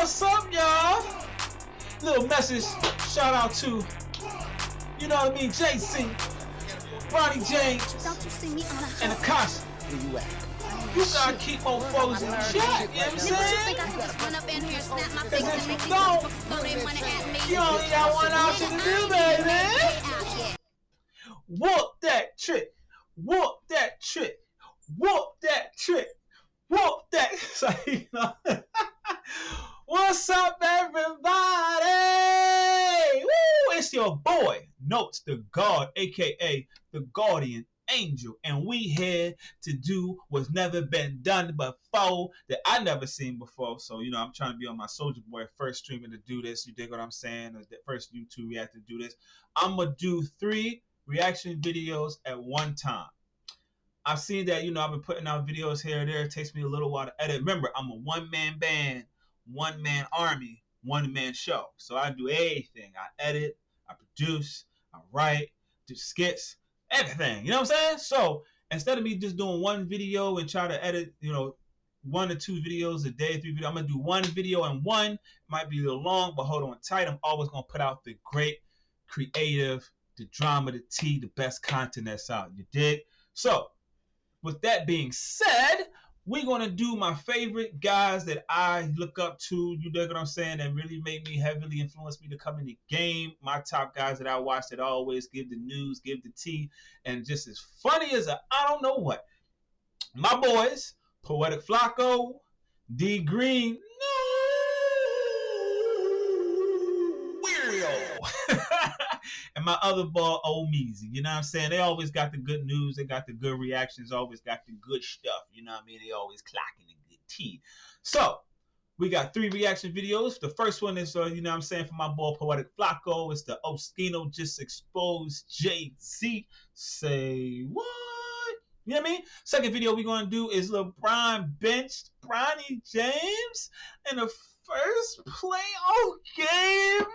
What's up, y'all? Little message, shout out to, you know what I mean, JC, Bronny James, and Akaash. Where you at? You gotta keep on foes in check, you know what I'm saying? Cause if you don't, you only got one option to do, baby. Whoop that trick, whoop that trick, whoop that trick, whoop that. So, you know. What's up, everybody? Woo! It's your boy, Notes the God, aka the Guardian Angel, and we here to do what's never been done before, that I never seen before. So, you know, I'm trying to be on my Soldier Boy first streamer to do this. You dig what I'm saying? The first YouTube react to do this. I'm gonna do 3 reaction videos at one time. I've seen that, you know, I've been putting out videos here and there. It takes me a little while to edit. Remember, I'm a one-man band, one-man army, one-man show. So I do everything. I edit, I produce, I write, do skits, everything. You know what I'm saying? So instead of me just doing one video and try to edit, you know, 1 or 2 videos a day, 3 videos, I'm going to do one video and one. It might be a little long, but hold on tight. I'm always going to put out the great, creative, the drama, the tea, the best content that's out. You dig? So with that being said, we're going to do my favorite guys that I look up to, you dig what I'm saying, that really made me heavily influence me to come in the game. My top guys that I watch that always give the news, give the tea, and just as funny as I don't know what. My boys, Poetic Flacco, D Green, and my other boy, Old Meezy. You know what I'm saying? They always got the good news. They got the good reactions. Always got the good stuff. You know what I mean? They always clocking the good tea. So, we got 3 reaction videos. The first one is, you know what I'm saying, for my boy, Poetic Flacco. It's the Oskino just exposed Jay-Z. Say what? You know what I mean? Second video we're going to do is LeBron benched Bronny James in the first playoff game.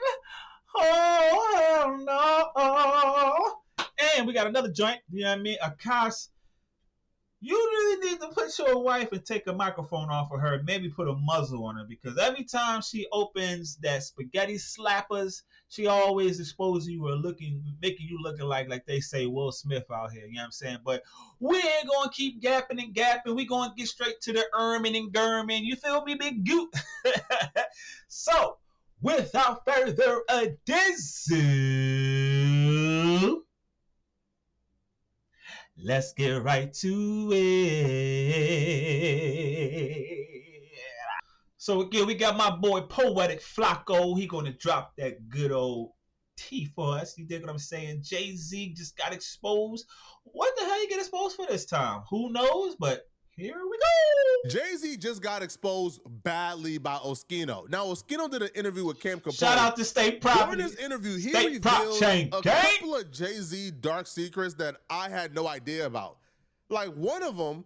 Oh, hell no. And we got another joint, you know what I mean? Akaash, you really need to put your wife and take a microphone off of her, maybe put a muzzle on her, because every time she opens that spaghetti slappers, she always exposes you or making you looking like they say Will Smith out here, you know what I'm saying? But we ain't gonna keep gapping and gapping. We gonna get straight to the erming and germing. You feel me, big goot? So, without further ado, let's get right to it. So again, we got my boy Poetic Flacco. He gonna drop that good old tea for us. You dig what I'm saying? Jay-Z just got exposed. What the hell you get exposed for this time? Who knows? But here we go. Jay-Z just got exposed badly by Oskino. Now, Oskino did an interview with Cam Capone. Shout out to State Property. During this interview, he State revealed a gang. couple of Jay-Z dark secrets that I had no idea about. Like, one of them,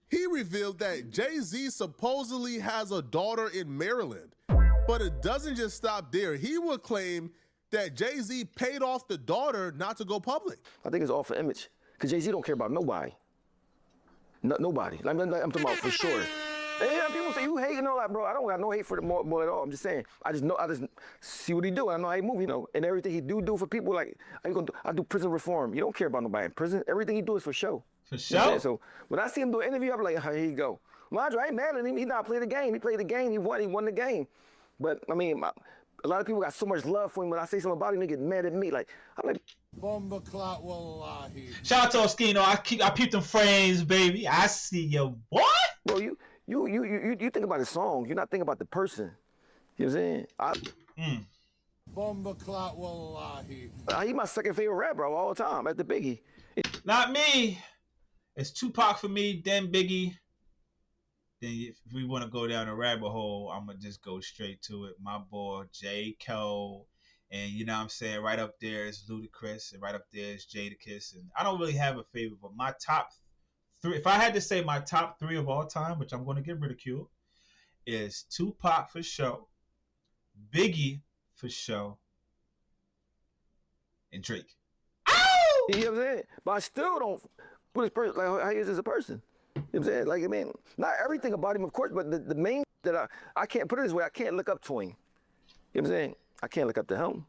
he revealed that Jay-Z supposedly has a daughter in Maryland. But it doesn't just stop there. He would claim that Jay-Z paid off the daughter not to go public. I think it's all for image. Because Jay-Z don't care about nobody. Nobody. I'm talking about for sure. And yeah, people say you hate and all that, bro. I don't got no hate for the boy at all. I'm just saying. I just see what he do. I know how he move, you know, and everything he do for people. Like I do prison reform. You don't care about nobody in prison. Everything he do is for show. For sure. So when I see him do an interview, I'm like, oh, here you go. Mind you, I ain't mad at him. He not playing the game. He played the game. He won the game. But I mean, a lot of people got so much love for him. When I say something about him, they get mad at me. Like I'm like. Shout out to Oskino. I peeped them frames, baby. I see you, boy. Bro, you think about the song. You're not thinking about the person. You know what I'm saying? He my second favorite rapper of all time after Biggie. Not me. It's Tupac for me, then Biggie. Then if we want to go down a rabbit hole, I'm going to just go straight to it. My boy, J. Cole. And you know what I'm saying? Right up there is Ludacris, and right up there is Jadakiss. And I don't really have a favorite, but my top 3, if I had to say my top 3 of all time, which I'm going to get ridiculed, is Tupac for sure, Biggie for sure, and Drake. Ow! You know what I'm saying? But I still don't put his person, like how he is as a person. You know what I'm saying? Like, I mean, not everything about him, of course, but the main that I can't put it this way. I can't look up to him. You know what I'm saying? I can't look up to him.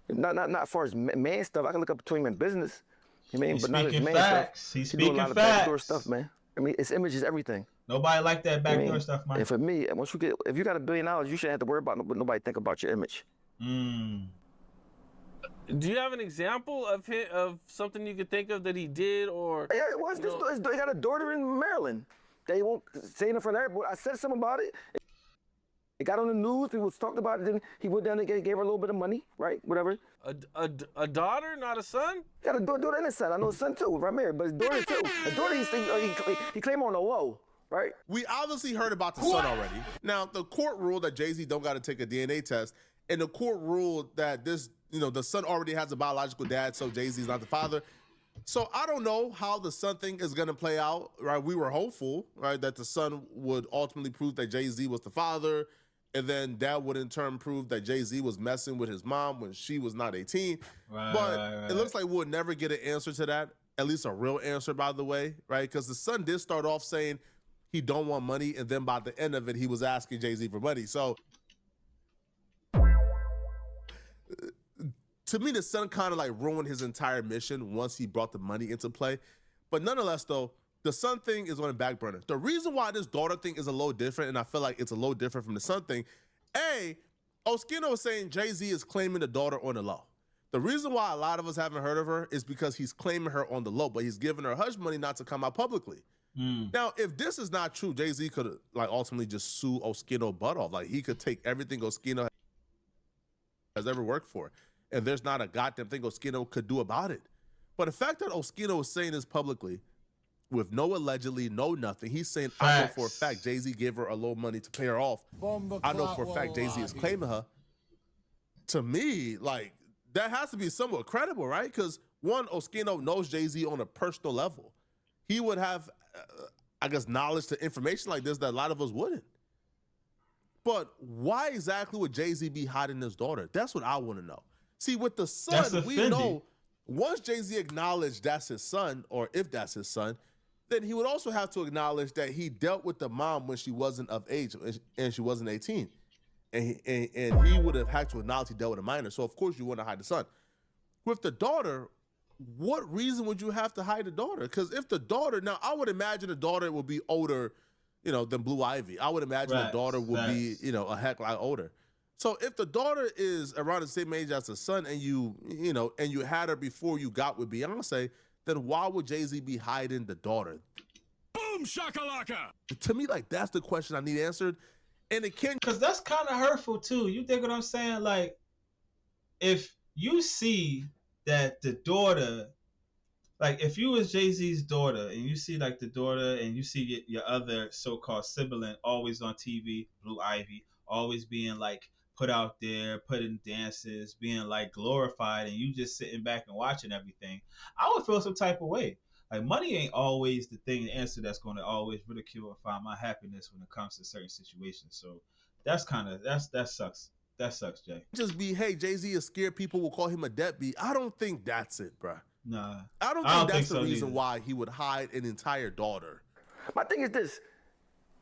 Not as far as man stuff. I can look up to him in business. You know what I mean? He's But not as speaking man facts. stuff. He's He's doing a speaking lot of backdoor facts. stuff, man. I mean, his image is everything. Nobody like that I mean, backdoor stuff, man. and for me, once you get, if you got $1 billion, you shouldn't have to worry about what nobody think about your image. Do you have an example of something you could think of that he did, or? Yeah, it was. He got a daughter in Maryland. They won't say it in front of everybody. I said something about it. It got on the news. People talked about it. Then he went down and gave her a little bit of money, right? Whatever. A daughter, not a son? Got a daughter and a son. I know a son too, right, married, but his daughter too. The daughter he claimed on the low, right? We obviously heard about the son already. Now, the court ruled that Jay-Z don't got to take a DNA test, and the court ruled that this, the son already has a biological dad, so Jay-Z's not the father. So I don't know how the son thing is going to play out, right? We were hopeful, right, that the son would ultimately prove that Jay-Z was the father, and then that would in turn prove that Jay-Z was messing with his mom when she was not 18. But it looks like we'll never get an answer to that, at least a real answer, by the way, right? Because the son did start off saying he don't want money, and then by the end of it, he was asking Jay-Z for money. So to me, the son kind of like ruined his entire mission once he brought the money into play. But nonetheless, though, the son thing is on the back burner. The reason why this daughter thing is a little different, and I feel like it's a little different from the son thing, Oskino is saying Jay-Z is claiming the daughter on the low. The reason why a lot of us haven't heard of her is because he's claiming her on the low, but he's giving her hush money not to come out publicly. Now, if this is not true, Jay-Z could like ultimately just sue Oskino butt off. Like he could take everything Oskino has ever worked for, and there's not a goddamn thing Oskino could do about it. But the fact that Oskino is saying this publicly, with no allegedly, no nothing, he's saying, I know for a fact Jay-Z gave her a little money to pay her off. I know for a fact Jay-Z is claiming her. To me, like, that has to be somewhat credible, right? Because one, Oskino knows Jay-Z on a personal level. He would have, I guess, knowledge to information like this that a lot of us wouldn't. But why exactly would Jay-Z be hiding his daughter? That's what I want to know. See, with the son, we know once Jay-Z acknowledged that's his son, or if that's his son, then he would also have to acknowledge that he dealt with the mom when she wasn't of age and she wasn't 18. And he would have had to acknowledge he dealt with a minor. So, of course, you want to hide the son. With the daughter, what reason would you have to hide the daughter? Because if the daughter, now I would imagine the daughter would be older, than Blue Ivy. I would imagine the daughter would be, a heck lot older. So if the daughter is around the same age as the son and you had her before you got with Beyonce, then why would Jay-Z be hiding the daughter? Boom shakalaka! To me, like, that's the question I need answered. And it can't... Because that's kind of hurtful, too. You think what I'm saying? Like, if you see that the daughter... Like, if you was Jay-Z's daughter, and you see, like, the daughter, and you see your other so-called sibling always on TV, Blue Ivy, always being, like, put out there, put in dances, being, like, glorified, and you just sitting back and watching everything, I would feel some type of way. Like, money ain't always the thing, the answer that's going to always ridicule or find my happiness when it comes to certain situations. So that's kind of, that sucks. That sucks, Jay. Just be, hey, Jay-Z is scared people will call him a deadbeat. I don't think that's it, bruh. Nah. I don't think that's the reason why he would hide an entire daughter. My thing is this.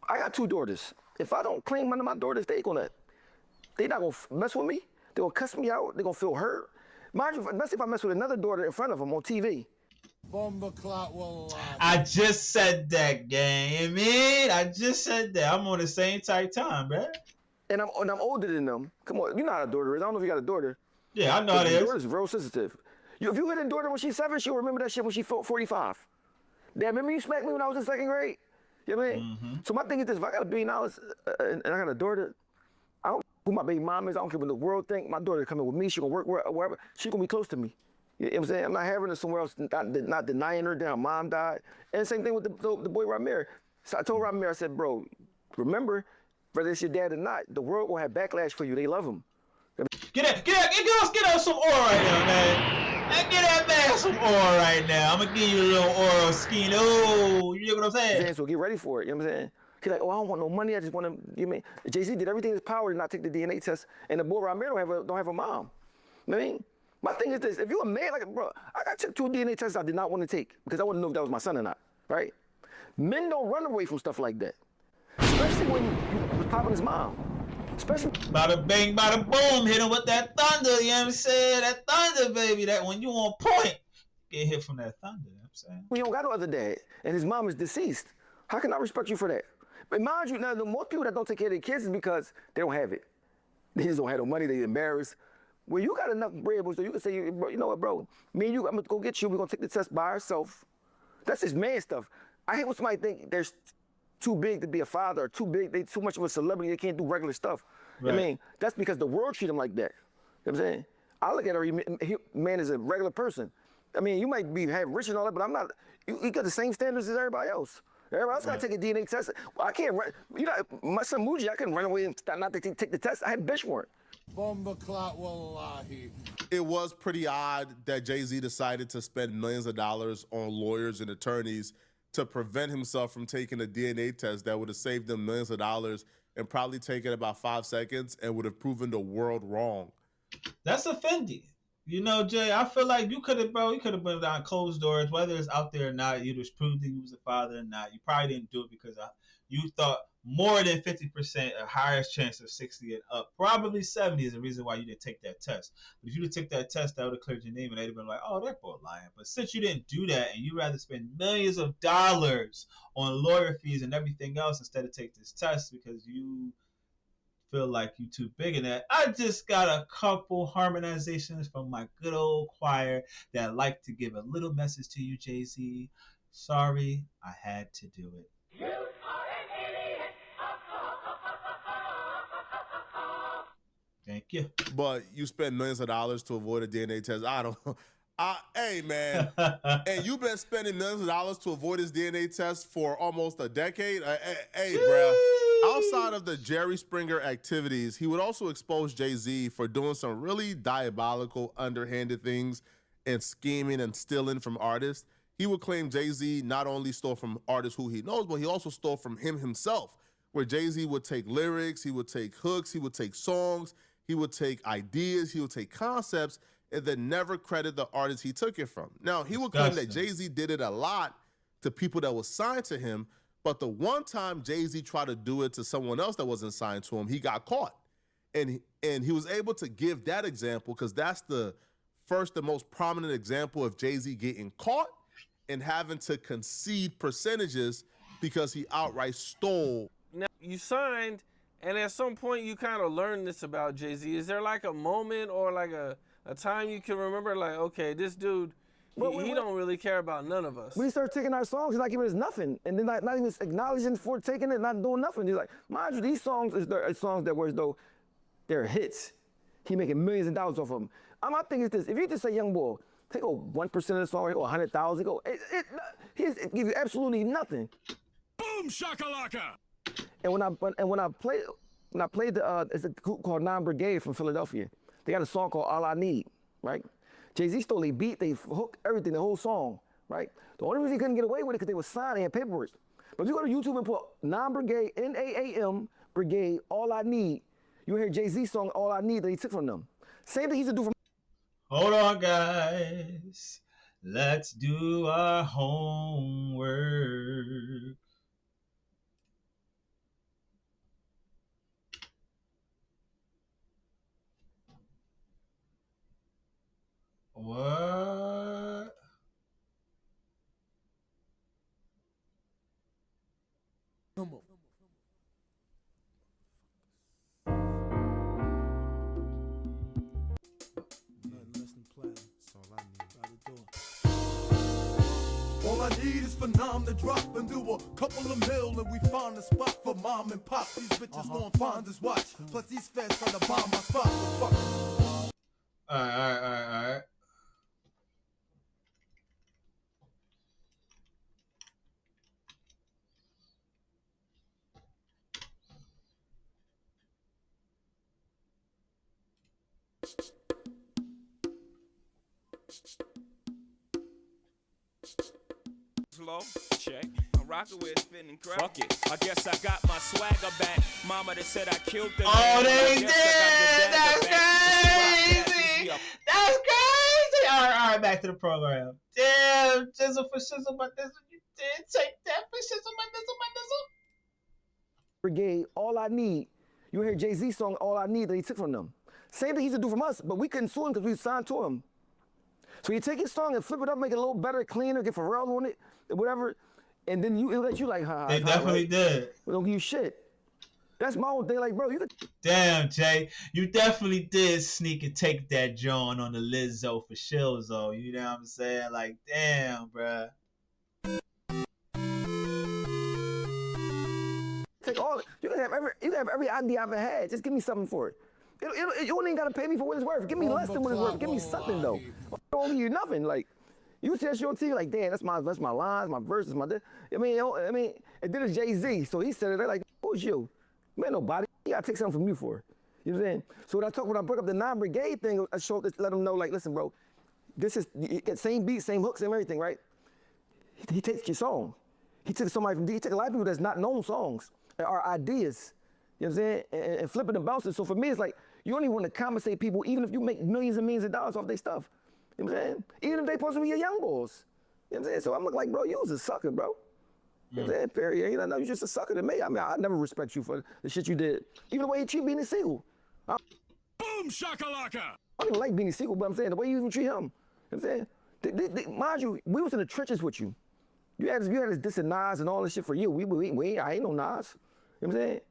I got 2 daughters. If I don't claim one of my daughters, they not gonna mess with me. They gonna cuss me out. They gonna feel hurt. Mind you, especially if I mess with another daughter in front of them on TV. I just said that, gang. I just said that. I'm on the same type time, bruh. And I'm older than them. Come on, you know how a daughter is. I don't know if you got a daughter. Yeah, I know how it is. Daughter's real sensitive. If you hit a daughter when she's 7, she'll remember that shit when she's 45. Damn, remember you smacked me when I was in 2nd grade? You know what I mean? So my thing is this, if I got $1 billion and I got a daughter, I don't care who my baby mom is, I don't care what the world think. My daughter coming with me, she gonna work wherever, she gonna be close to me. You know what I'm saying? I'm not having her somewhere else, not denying her, damn, mom died. And same thing with the boy Ramir. So I told Ramir, I said, bro, remember, whether it's your dad or not, the world will have backlash for you. They love him. Get us some oil right now, man. Get that man some oil right now. I'm gonna give you a little oil skin. Oh, you know what I'm saying? So get ready for it. You know what I'm saying? He's like, oh, I don't want no money. I just want to. You mean Jay-Z did everything in his power to not take the DNA test, and the boy Ramiro don't have a mom. You know what I mean? My thing is this: if you're a man, like, bro, I got 2 DNA tests I did not want to take because I wanted to know if that was my son or not. Right? Men don't run away from stuff like that, especially when popping his mom. Especially bada bang, bada boom, hit him with that thunder, you know what I'm saying? That thunder, baby, that when you on point, get hit from that thunder, you know what I'm saying? when you don't got no other dad, and his mom is deceased. How can I respect you for that? But mind you, now the most people that don't take care of their kids is because they don't have it. They just don't have no money, they embarrassed. Well, you got enough bread, so you can say, bro, you know what, bro? Me and you, I'm gonna go get you. We're gonna take the test by ourselves. That's just man stuff. I hate when somebody think they're too big to be a father, or too big, they too much of a celebrity, they can't do regular stuff. Right. I mean, that's because the world treat them like that. You know what I'm saying? I look at every man as a regular person. I mean, you might be rich and all that, but I'm not. You got the same standards as everybody else. Everybody else got to take a DNA test. Well, I can't run. You know, my son Muji, I couldn't run away and not take the test. I had a bench warrant. It was pretty odd that Jay-Z decided to spend millions of dollars on lawyers and attorneys to prevent himself from taking a DNA test that would have saved them millions of dollars and probably taken about 5 seconds and would have proven the world wrong. That's offending. You know, Jay, I feel like you could have been behind closed doors, whether it's out there or not. You just proved that you was a father or not. You probably didn't do it because you thought more than 50%, a higher chance of 60 and up. Probably 70 is the reason why you didn't take that test. But if you didn't take that test, that would have cleared your name and they'd have been like, oh, that boy lying. But since you didn't do that and you rather spend millions of dollars on lawyer fees and everything else instead of take this test because you feel like you too big in that. I just got a couple harmonizations from my good old choir that I'd like to give a little message to you, Jay-Z. Sorry, I had to do it. You are an idiot. Thank you. But you spend millions of dollars to avoid a DNA test. I don't. Hey, man. And you've been spending millions of dollars to avoid his DNA test for almost a decade. Hey, bro. Outside of the Jerry Springer activities, he would also expose Jay-Z for doing some really diabolical, underhanded things and scheming and stealing from artists. He would claim Jay-Z not only stole from artists who he knows, but he also stole from him himself, where Jay-Z would take lyrics, he would take hooks, he would take songs, he would take ideas, he would take concepts, and then never credit the artist he took it from. Now, he would claim that Jay-Z did it a lot to people that were signed to him, but the one time Jay-Z tried to do it to someone else that wasn't signed to him, he got caught. And he was able to give that example because that's the first and most prominent example of Jay-Z getting caught and having to concede percentages because he outright stole. Now, you signed, and at some point you kind of learned this about Jay-Z. Is there like a moment or like a time you can remember, like, okay, this dude, he don't really care about none of us? We start taking our songs, he's not giving us nothing. And then not even acknowledging for taking it, not doing nothing. He's like, mind you, these songs are songs that were as though they're hits. He making millions of dollars off of them. My thing is this, if you just say Young Boy, take 1% of the song, or 100,000, he give you absolutely nothing. Boom shakalaka! And when I played it's a group called Non-Brigade from Philadelphia. They got a song called All I Need, right? Jay-Z stole a beat, they hooked everything, the whole song, right? The only reason he couldn't get away with it because they were signed, they had paperwork. But if you go to YouTube and put Non-Brigade, N-A-A-M, Brigade, All I Need, you hear Jay-Z song, All I Need, that he took from them. Same thing he used to do from... Hold on, guys. Let's do our homework. What? Come on. Nothing less than platinum. That's all I need. All I need is for Nam to drop and do a couple of mil, and we find a spot for mom and pop. These bitches gon' find us watch. Plus these feds tryna bomb my spot. Fuck. All right. Flow, check. I'm rockin' with spinning crap. Fuck it. I guess I got my swagger back. Mama that said I killed the Oh, they did! That's crazy! That's crazy! All right, back to the program. Damn, Jizzle for shizzle, but this you did take that for shizzle, but this. Brigade, All I Need. You hear Jay-Z song, All I Need, that he took from them. Same thing he used to do from us, but we couldn't sue him because we signed to him. So you take his song and flip it up, make it a little better, cleaner, get Pharrell on it, whatever, and then he'll let you like, They definitely right? did. We don't give you shit. That's my whole thing, like, bro, you could. Damn, Jay, you definitely did sneak and take that John on the Lizzo for Shilzo. You know what I'm saying? Like, damn, bruh. Take all it. You can have every idea I've ever had. Just give me something for it. You don't even gotta pay me for what it's worth. Give me less than what it's worth. Give me something though. I don't give you nothing. Like you see that shit on TV, like damn, that's my lines, my verses, my. I mean, and then it's Jay-Z. So he said it. They're like, who's you? Man, nobody. You gotta take something from you for it. You know what I'm saying? So when I broke up the 9 Brigade thing, I showed let them know, like, listen, bro, this is you get same beat, same hooks, same everything, right? He takes your song. He took somebody from D. He took a lot of people that's not known songs. Our ideas, you know what I'm saying, and flipping and bouncing. So for me, it's like you only want to compensate people, even if you make millions and millions of dollars off their stuff. You know what I'm saying? Even if they supposed to be your young boys. You know what I'm saying? So I'm like, bro, you was a sucker, bro. You know what I'm saying? Period. You know, you're just a sucker to me. I mean, I never respect you for the shit you did. Even the way you treat Beanie Siegel. Boom shakalaka! I don't even like Beanie Siegel, but I'm saying the way you even treat him. You know what I'm saying? Mind you, we was in the trenches with you. You had us dissing Nas and all this shit for you. I ain't no Nas. You know what I'm saying?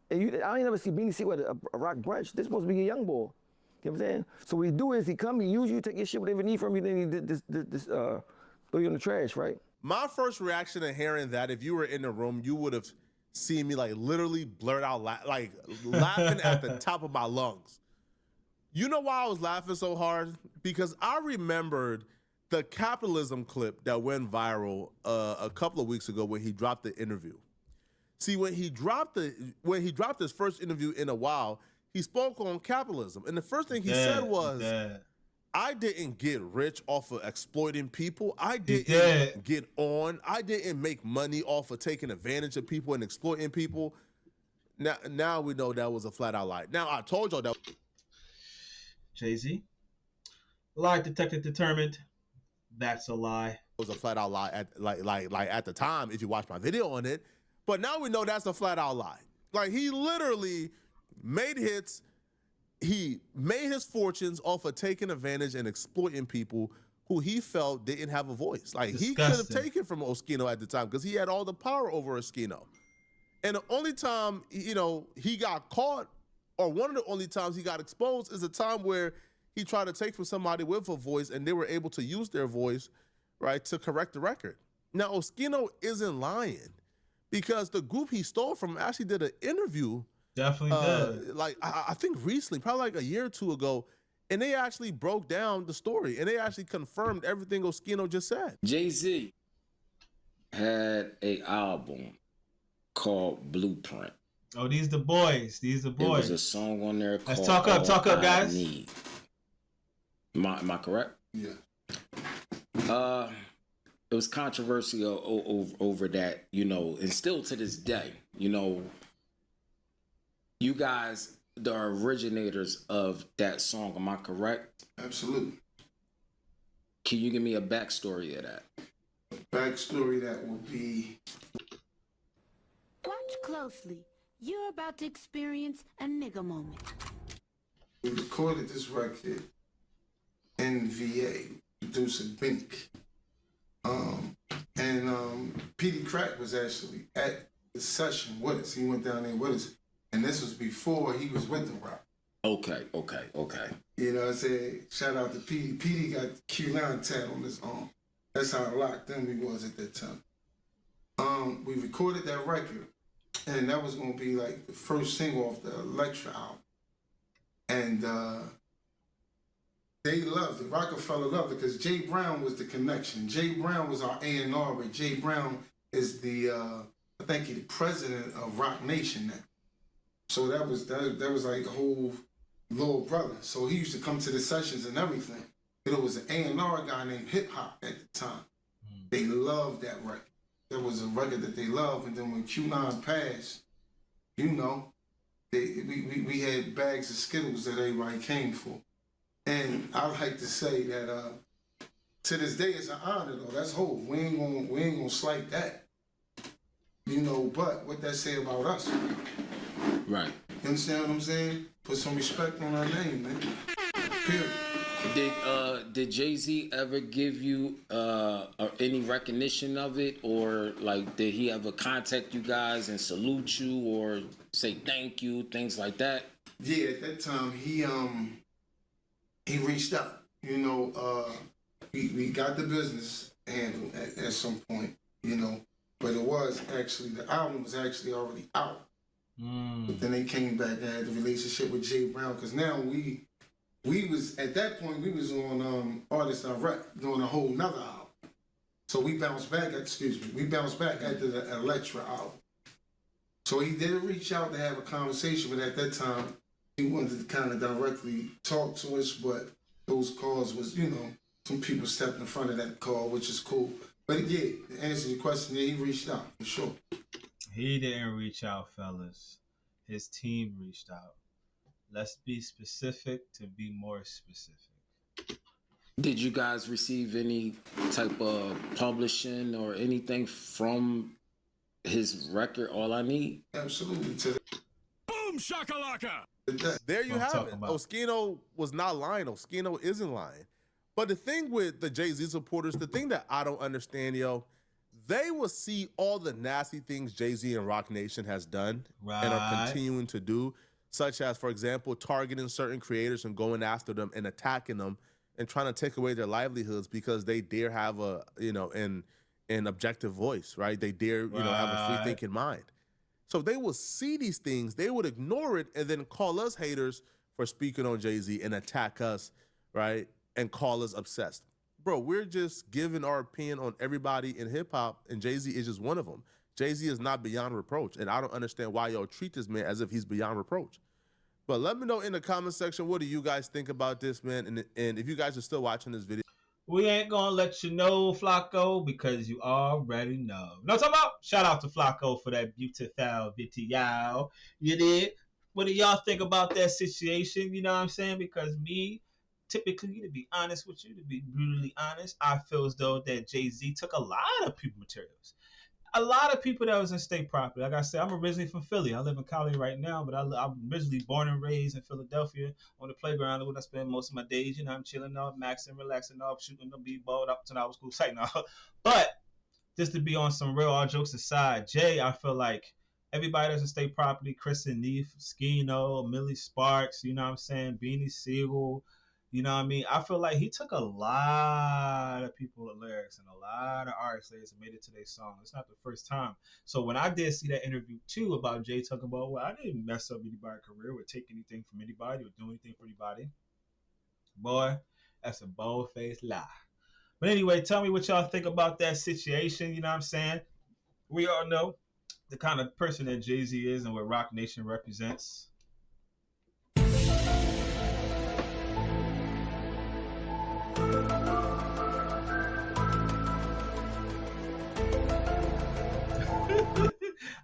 And I ain't never see Beanie Siegel at a rock brunch. This supposed to be a young boy. You know what I'm saying? So what he do is he come, he use you, take your shit, whatever you need from you, then he throw you in the trash, right? My first reaction to hearing that, if you were in the room, you would have seen me like literally blurt out, laughing at the top of my lungs. You know why I was laughing so hard? Because I remembered the Capitalism clip that went viral a couple of weeks ago when he dropped the interview. See, when he dropped his first interview in a while, he spoke on capitalism, and the first thing he said was, "I didn't get rich off of exploiting people. I didn't get on. I didn't make money off of taking advantage of people and exploiting people." Now we know that was a flat out lie. Now I told y'all that. Jay-Z, lie detector determined. That's a lie. Was a flat out lie at the time if you watch my video on it. But now we know that's a flat out lie. Like he literally made hits. He made his fortunes off of taking advantage and exploiting people who he felt didn't have a voice. Like he could have taken from Oskino at the time because he had all the power over Oskino. And the only time, he got caught, or one of the only times he got exposed, is a time where he tried to take from somebody with a voice and they were able to use their voice, right, to correct the record. Now, Oskino isn't lying because the group he stole from actually did an interview. Definitely did. Like, I think recently, probably like a year or two ago, and they actually broke down the story and they actually confirmed everything Oskino just said. Jay-Z had an album called Blueprint. Oh, these the boys. These the boys. There was a song on there called Let's talk up, guys. Am I correct? Yeah. It was controversial over that, and still to this day, you guys, the originators of that song, am I correct? Absolutely. Can you give me a backstory of that? A backstory that would be... Watch closely. You're about to experience a nigga moment. We recorded this record in VA, producer Bink. Petey Crack was actually at the session with us. He went down there with us. And this was before he was with the Rock. Okay. You know what I'm saying? Shout out to Petey. Petey got Q9 tat on his arm. That's how locked in we was at that time. We recorded that record. And that was going to be like the first single off the Electra album. And they loved it. Rockefeller loved it because Jay Brown was the connection. Jay Brown was our A&R, but Jay Brown is the, I think he's the president of Rock Nation now. So that was like the whole little brother. So he used to come to the sessions and everything. But it was an A&R guy named Hip Hop at the time. They loved that record. That was a record that they loved. And then when Q9 passed, we had bags of Skittles that everybody came for. And I like to say that to this day it's an honor though. That's hope. We ain't gonna slight that. You know, but what that say about us? Right. You understand what I'm saying? Put some respect on our name, man. Period. Did Jay-Z ever give you any recognition of it, or like did he ever contact you guys and salute you or say thank you, things like that? Yeah, at that time he reached out. You know, we got the business handled at some point. You know, but it was actually the album was actually already out. But then they came back and had the relationship with Jay Brown because now we was at that point we was on Artist Direct doing a whole nother album. So we bounced back after the Electra album. So he did reach out to have a conversation, but at that time he wanted to kind of directly talk to us, but those calls was, you know, some people stepped in front of that call, which is cool. But yeah, to answer your question, yeah, he reached out for sure. He didn't reach out, fellas. His team reached out. Let's be specific to be more specific. Did you guys receive any type of publishing or anything from his record, All I Need? Absolutely. Boom shakalaka! There you have it. Oskino was not lying. Oskino isn't lying. But the thing with the Jay-Z supporters, the thing that I don't understand, yo, they will see all the nasty things Jay-Z and Rock Nation has done and are continuing to do, such as, for example, targeting certain creators and going after them and attacking them and trying to take away their livelihoods because they dare have a, you know, an objective voice, right? They dare, you know, have a free thinking mind. So they will see these things, they would ignore it and then call us haters for speaking on Jay-Z and attack us, right? And call us obsessed. Bro, we're just giving our opinion on everybody in hip-hop, and Jay-Z is just one of them. Jay-Z is not beyond reproach, and I don't understand why y'all treat this man as if he's beyond reproach. But let me know in the comment section, what do you guys think about this, man? And if you guys are still watching this video. We ain't gonna let you know, Flacco, because you already know. Know what I'm talking about? Shout out to Flacco for that beautiful video. You did? What do y'all think about that situation? You know what I'm saying? Because me, typically, to be honest with you, to be brutally honest, I feel as though that Jay-Z took a lot of people materials. A lot of people that was in state property. Like I said, I'm originally from Philly. I live in Cali right now, but I'm originally born and raised in Philadelphia on the playground where I spend most of my days. You know, I'm chilling off, maxing, relaxing off, shooting the b-ball up to our school site now. But just to be on some real, all jokes aside, Jay, I feel like everybody that's in state property, Chris and Neef, Skino, Millie Sparks, you know what I'm saying, Beanie Siegel, you know what I mean? I feel like he took a lot of people's lyrics and a lot of artists and made it to their song. It's not the first time. So when I did see that interview too about Jay talking about, well, I didn't mess up anybody's career or take anything from anybody or do anything for anybody. Boy, that's a bold-faced lie. But anyway, tell me what y'all think about that situation. You know what I'm saying? We all know the kind of person that Jay-Z is and what Rock Nation represents.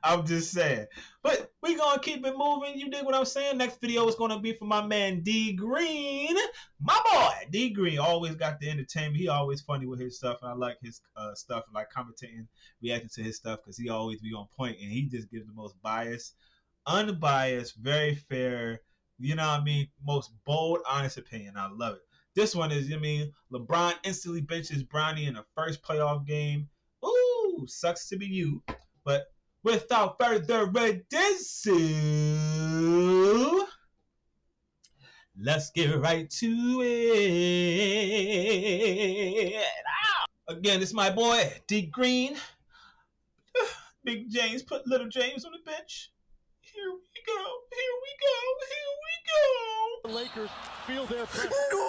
I'm just saying. But we gonna keep it moving. You dig what I'm saying? Next video is gonna be for my man D Green. My boy, D Green always got the entertainment. He always funny with his stuff, and I like his stuff and like commentating, reacting to his stuff because he always be on point and he just gives the most biased, unbiased, very fair, you know what I mean, most bold, honest opinion. I love it. This one is, I mean, LeBron instantly benches Bronny in the first playoff game. Ooh, sucks to be you. But without further ado, let's get right to it. Again, it's my boy, D Green. Big James put Little James on the bench. Here we go. Here we go. Here we go. The Lakers feel their pressure. No.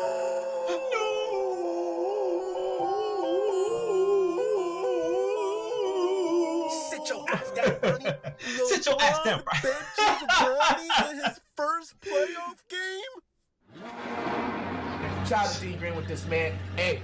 Sit your ass down, Bronny. Sit your ass down, Bronny. Benches Bronny in his first playoff game? Shout out to D Green with this, man. Hey.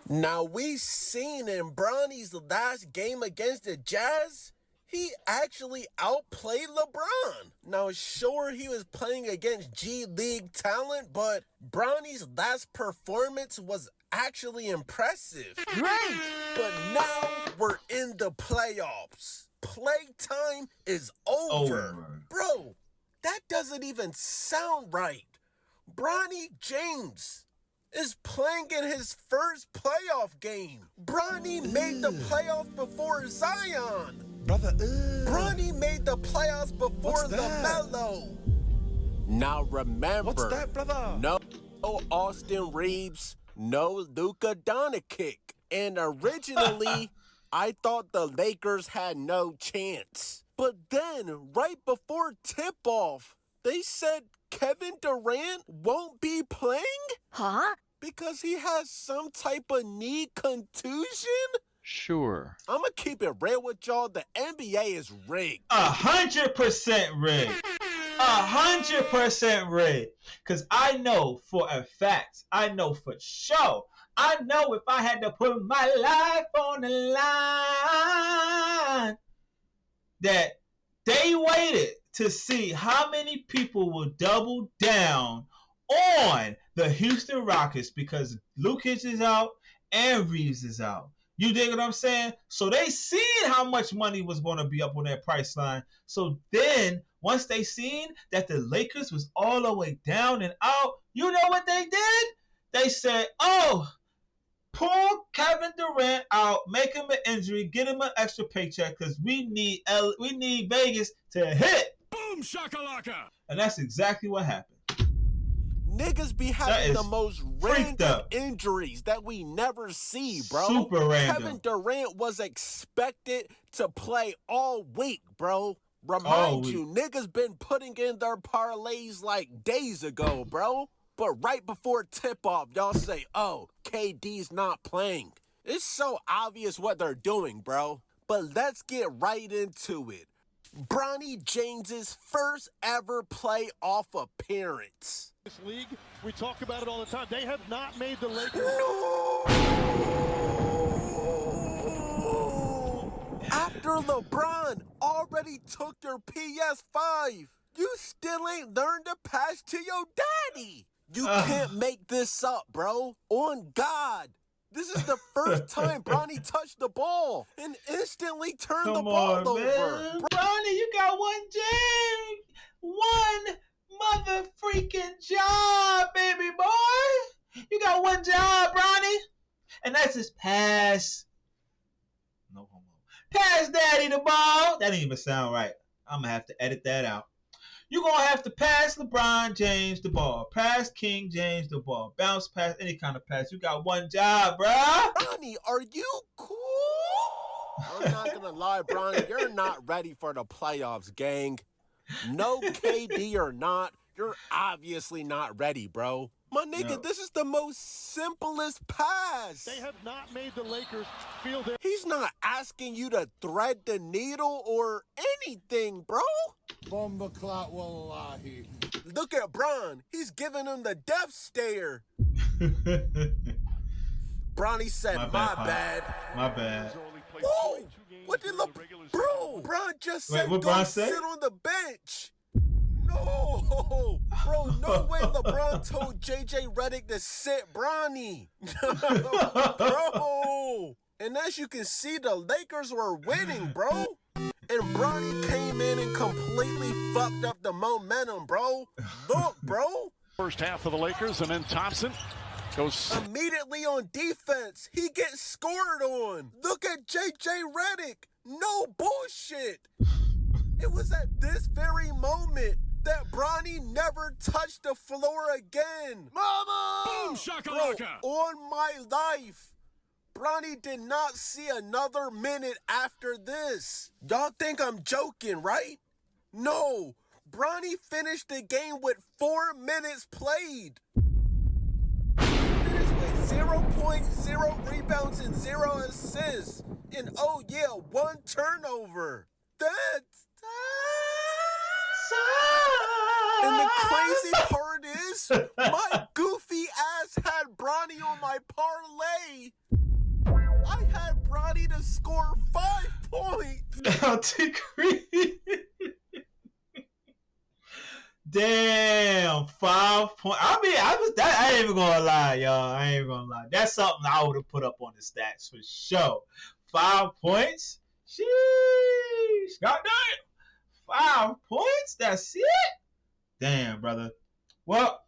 Now we seen in Bronny's last game against the Jazz, he actually outplayed LeBron. Now sure he was playing against G League talent, but Bronny's last performance was actually impressive. Great! But now we're in the playoffs. Playtime is over. Bro, that doesn't even sound right. Bronny James is playing in his first playoff game. Bronny made the playoffs before Zion. Brother, Bronny made the playoffs before LaMelo. Now remember, what's that, brother? No Austin Reeves, no Luka Doncic. And originally, I thought the Lakers had no chance. But then, right before tip-off, they said Kevin Durant won't be playing? Huh? Because he has some type of knee contusion? Sure. I'm gonna keep it real with y'all. The NBA is rigged. 100% rigged. 100% rigged. Because I know for a fact, I know for sure, I know if I had to put my life on the line, that they waited to see how many people will double down on the Houston Rockets because Lukic is out and Reeves is out. You dig what I'm saying? So they seen how much money was going to be up on that price line. So then, once they seen that the Lakers was all the way down and out, you know what they did? They said, oh, pull Kevin Durant out, make him an injury, get him an extra paycheck because we need Vegas to hit. Boom shakalaka. And that's exactly what happened. Niggas be having the most random injuries that we never see, bro. Super random. Kevin Durant was expected to play all week, bro. Remind you, niggas been putting in their parlays like days ago, bro. But right before tip-off, y'all say, oh, KD's not playing. It's so obvious what they're doing, bro. But let's get right into it. Bronny James's first ever playoff appearance. This league, we talk about it all the time. They have not made the Lakers. No! After LeBron already took your PS5, you still ain't learned to pass to your daddy. You can't make this up, bro. On God. This is the first time Bronny touched the ball and instantly turned the ball over. Bronny, you got one mother freaking job, baby boy. You got one job, Bronny. And that's just pass. No homo. Pass daddy the ball. That didn't even sound right. I'm going to have to edit that out. You're going to have to pass LeBron James the ball. Pass King James the ball. Bounce pass, any kind of pass. You got one job, bruh. Bronny, are you cool? I'm not going to lie, Bronny. You're not ready for the playoffs, gang. No KD or not, you're obviously not ready, bro. My nigga, this is the most simplest pass. They have not made the Lakers feel their... He's not asking you to thread the needle or anything, bro. Bomba clout, wallahi. Look at Bron. He's giving him the death stare. Bronny said, my bad. My bad. Whoa! What did Bro, Bron just said go sit on the bench. No! Bro, no way LeBron told JJ Redick to sit Bronny. Bro! And as you can see, the Lakers were winning, bro. And Bronny came in and completely fucked up the momentum, bro. Look, bro. First half of the Lakers, and then Thompson goes... Immediately on defense, he gets scored on. Look at JJ Redick. No bullshit. It was at this very moment that Bronny never touched the floor again. Mama! Boom shakalaka! Bro, on my life, Bronny did not see another minute after this. Y'all think I'm joking, right? No. Bronny finished the game with 4 minutes played. Finished with 0.0 rebounds and 0 assists. And oh yeah, 1 turnover. And the crazy part is, my goofy ass had Bronny on my parlay. I had Bronny to score 5 points. Now, degree. Damn, 5 points. I mean, I ain't even gonna lie, y'all. I ain't even gonna lie. That's something I would have put up on the stats for sure. 5 points? Sheesh. God damn. 5 points? That's it? Damn, brother. Well,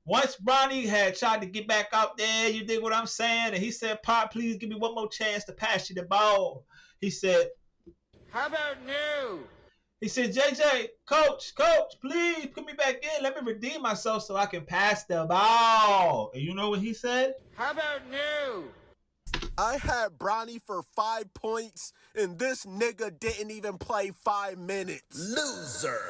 once Bronny had tried to get back out there, you dig what I'm saying? And he said, Pop, please give me one more chance to pass you the ball. He said, how about new? He said, JJ, coach, please put me back in. Let me redeem myself so I can pass the ball. And you know what he said? How about new? I had Bronny for 5 points, and this nigga didn't even play 5 minutes. Loser.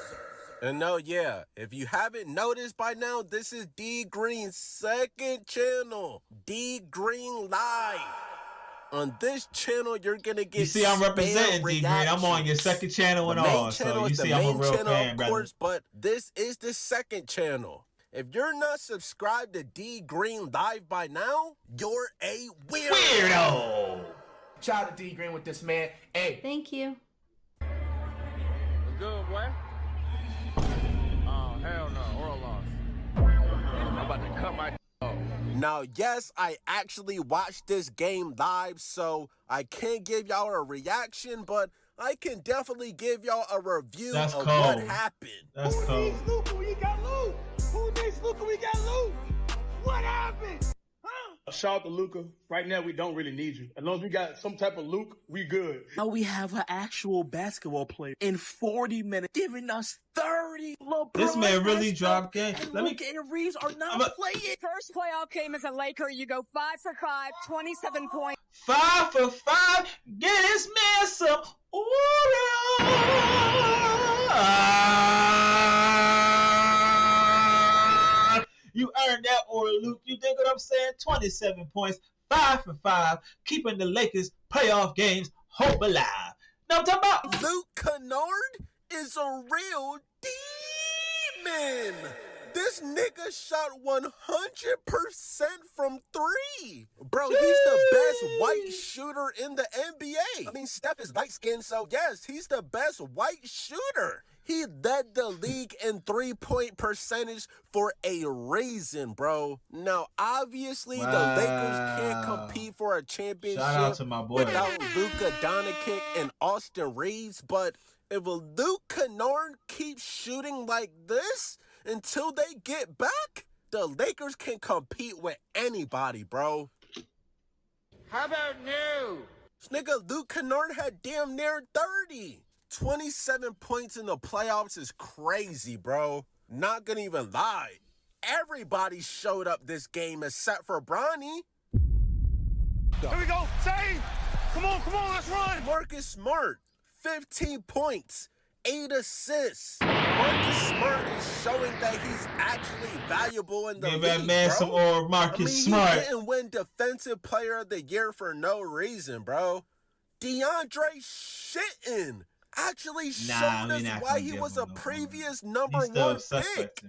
And no, yeah, if you haven't noticed by now, this is D Green's second channel, D Green Live. On this channel, you're gonna get. You see, I'm representing D Green. I'm on your second channel and all, so you see, I'm a real fan, brother. Of course, but this is the second channel. If you're not subscribed to D Green Live by now, you're a weirdo. Shout out to D Green with this, man. Hey. Thank you. What's good, boy? Oh, hell no. Oral loss. I'm about to cut my off. Now, yes, I actually watched this game live, so I can't give y'all a reaction, but I can definitely give y'all a review of what happened. That's cold. Who needs Luka? We got Luke. Who needs Luka? We got Luke. What happened? Huh? Shout out to Luka. Right now, we don't really need you. As long as we got some type of Luke, we good. Now we have an actual basketball player in 40 minutes giving us 30. LeBron this man really dropped game. Luke and Reeves are not playing. First playoff game as a Laker. You go 5 for 5, 27 points. 5 for 5. Get this man some order. You earned that order, Luke. You dig what I'm saying? 27 points, 5 for 5, keeping the Lakers playoff games hope alive. Now I'm talking about Luke Kennard is a real demon. This nigga shot 100% from 3. Bro, he's the best white shooter in the NBA. I mean, Steph is light-skinned, so yes, he's the best white shooter. He led the league in 3-point percentage for a reason, bro. Now, obviously, the Lakers can't compete for a championship without Luka Doncic and Austin Reeves, but if Luke Kennard keeps shooting like this until they get back, the Lakers can compete with anybody, bro. How about new? This nigga Luke Kennard had damn near 30. 27 points in the playoffs is crazy, bro. Not gonna even lie. Everybody showed up this game except for Bronny. Here we go. Save. Come on, let's run. Marcus Smart, 15 points, 8 assists. Marcus Smart is showing that he's actually valuable in the league, that man bro. Some more Marcus Smart. He didn't win Defensive Player of the Year for no reason, bro. DeAndre Shitton actually showed us why he was a previous number 1 pick.